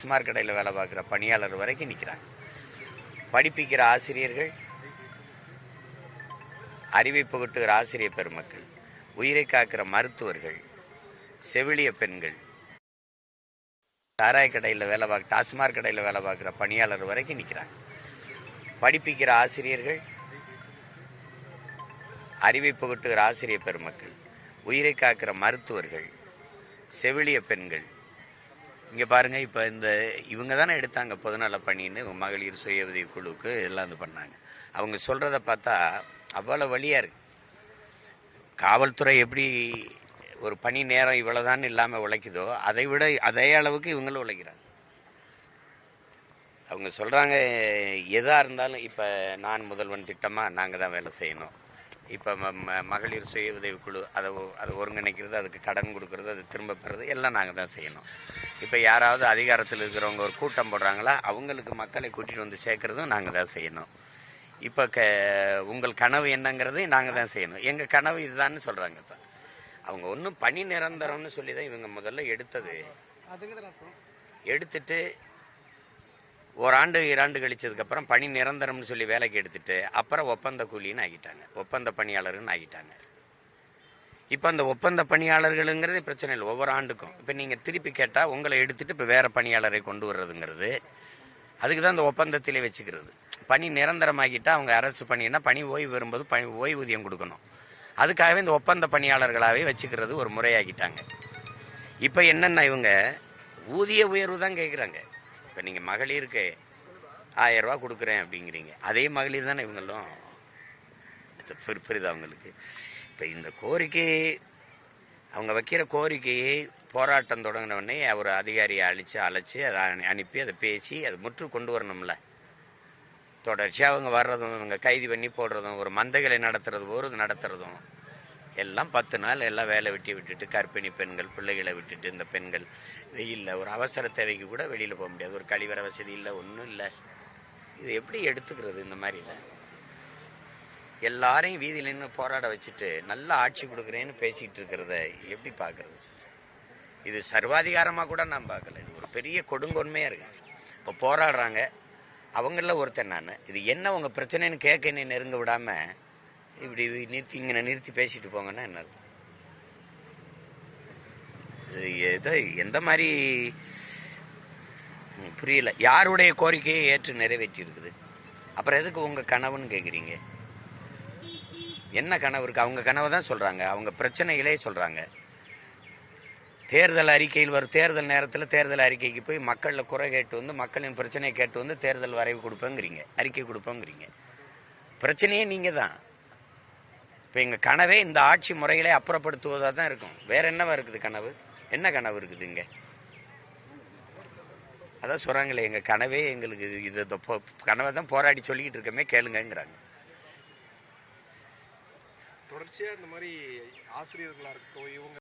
டாஸ்மாக் கடையில் வேலை பார்க்குற பணியாளர் வரைக்கும் நிற்கிறாங்க. படிப்பிக்கிற ஆசிரியர்கள், அறிவை புகட்டுகிற ஆசிரியர் பெருமக்கள், உயிரை காக்கிற மருத்துவர்கள், செவிலிய பெண்கள், சாராய கடையில் டாஸ்மாக் கடையில் வேலை பார்க்குற பணியாளர் வரைக்கும் நிற்கிறாங்க. படிப்பிக்கிற ஆசிரியர்கள், அறிவை புகட்டுகிற ஆசிரியர் பெருமக்கள், உயிரை காக்கிற மருத்துவர்கள், செவிலிய பெண்கள். இங்கே பாருங்கள், இப்போ இவங்க தானே எடுத்தாங்க பொதுநல பணின்னு மகளிர் சுய உதவி குழுவுக்கு எல்லாம் இது பண்ணாங்க. அவங்க சொல்கிறத பார்த்தா அவ்வளோ வழியாக இருக்கு. காவல்துறை எப்படி ஒரு பணி நேரம் இவ்வளோதான் இல்லாமல் உழைக்குதோ அதை விட அதே அளவுக்கு இவங்களும் உழைக்கிறாங்க. அவங்க சொல்கிறாங்க, எதாக இருந்தாலும் இப்போ நான் முதல்வன் திட்டமாக நாங்கள் தான் வேலை செய்யணும். இப்போ மகளிர் சுய உதவி குழு அதை ஒருங்கிணைக்கிறது, அதுக்கு கடன் கொடுக்கறது, அது திரும்ப பெறது எல்லாம் நாங்கள் தான் செய்யணும். இப்போ யாராவது அதிகாரத்தில் இருக்கிறவங்க ஒரு கூட்டம் போடுறாங்களா, அவங்களுக்கு மக்களை கூட்டிகிட்டு வந்து சேர்க்குறதும் நாங்கள் தான் செய்யணும். இப்போ உங்கள் கனவு என்னங்கிறது நாங்கள் தான் செய்யணும். எங்கள் கனவு இதுதான்னு சொல்கிறாங்க. இப்போ அவங்க ஒன்றும் பணி நிரந்தரம்னு சொல்லி தான் இவங்க முதல்ல எடுத்துட்டு ஓராண்டு 2 ஆண்டு கழிச்சதுக்கப்புறம் பணி நிரந்தரம்னு சொல்லி வேலைக்கு எடுத்துட்டு அப்புறம் ஒப்பந்த கூலின்னு ஆகிட்டாங்க, ஒப்பந்த பணியாளர்னு ஆகிட்டாங்க. இப்போ அந்த ஒப்பந்த பணியாளர்களுங்கிறது பிரச்சனை இல்லை. ஒவ்வொரு ஆண்டுக்கும் இப்போ நீங்கள் திருப்பி கேட்டால் உங்களை எடுத்துகிட்டு இப்போ வேறு பணியாளரை கொண்டு வர்றதுங்கிறது, அதுக்கு தான் அந்த ஒப்பந்தத்திலே வச்சுக்கிறது. பணி நிரந்தரமாகிட்டால் அவங்க அரசு பணின்னா பணி ஓய்வு வரும்போது ஓய்வூதியம் கொடுக்கணும். அதுக்காகவே இந்த ஒப்பந்த பணியாளர்களாகவே வச்சுக்கிறது ஒரு முறையாகிட்டாங்க. இப்போ என்னென்னா இவங்க ஊதிய உயர்வு தான் கேட்குறாங்க. இப்போ நீங்கள் மகளிருக்கு 1000 ரூபா கொடுக்குறேன் அப்படிங்கிறீங்க, அதே மகளிர் தானே இவங்களும். புரியுது அவங்களுக்கு. இப்போ இந்த கோரிக்கை அவங்க வைக்கிற கோரிக்கையை போராட்டம் தொடங்கினோடனே ஒரு அதிகாரியை அழைச்சி அதை அனுப்பி அதை பேசி அதை முற்று கொண்டு வரணும்ல. தொடர்ச்சியாக அவங்க வர்றதும், அவங்க கைது பண்ணி போடுறதும், ஒரு மந்தைகளை நடத்துறதும் எல்லாம் 10 நாள் எல்லாம் வேலை விட்டுட்டு கர்ப்பிணி பெண்கள், பிள்ளைகளை விட்டுட்டு இந்த பெண்கள் வெயிலில் ஒரு அவசர தேவைக்கு கூட வெளியில் போக முடியாது. ஒரு கழிவறை வசதி இல்லை, ஒன்றும் இல்லை. இது எப்படி எடுத்துக்கிறது? இந்த மாதிரி இல்லை. எல்லாரையும் வீதியில் நின்று போராட வச்சுட்டு நல்ல ஆட்சி கொடுக்குறேன்னு பேசிகிட்டு இருக்கிறத எப்படி பார்க்குறது? இது சர்வாதிகாரமாக கூட நான் பார்க்கல. இது ஒரு பெரிய கொடுங்கொன்மையாக இருக்கு. இப்போ போராடுறாங்க, அவங்கள ஒருத்தன் நான். இது என்ன உங்கள் பிரச்சனைன்னு கேட்க நீ நெருங்க விடாமல் இப்படி நிறுத்தி பேசிட்டு போங்கன்னா என்ன அர்த்தம்? இது எந்த மாதிரி புரியல. யாருடைய கோரிக்கையை ஏற்று நிறைவேற்றி இருக்குது? அப்புறம் எதுக்கு உங்கள் கனவுன்னு கேட்குறீங்க? என்ன கனவு இருக்குது? அவங்க கனவை தான் சொல்கிறாங்க, அவங்க பிரச்சனைகளே சொல்கிறாங்க. தேர்தல் அறிக்கையில் வரும் தேர்தல் நேரத்தில் தேர்தல் அறிக்கைக்கு போய் மக்களில் குறை கேட்டு வந்து மக்களின் பிரச்சனையை கேட்டு வந்து தேர்தல் வரைவு கொடுப்பேங்கிறீங்க, அறிக்கை கொடுப்பேங்கிறீங்க. பிரச்சனையே நீங்கள் தான். இப்போ எங்கள் கனவே இந்த ஆட்சி முறைகளை அப்புறப்படுத்துவதாக தான் இருக்கும். வேற என்னவா இருக்குது கனவு? என்ன கனவு இருக்குது இங்கே? அதான் சொல்கிறாங்களே, எங்கள் கனவே எங்களுக்கு இது கனவை தான் போராடி சொல்லிக்கிட்டு இருக்கமே, கேளுங்கிறாங்க. தொடர்ச்சியாக இந்த மாதிரி ஆசிரியர்களாக இருக்கட்டும், இவங்க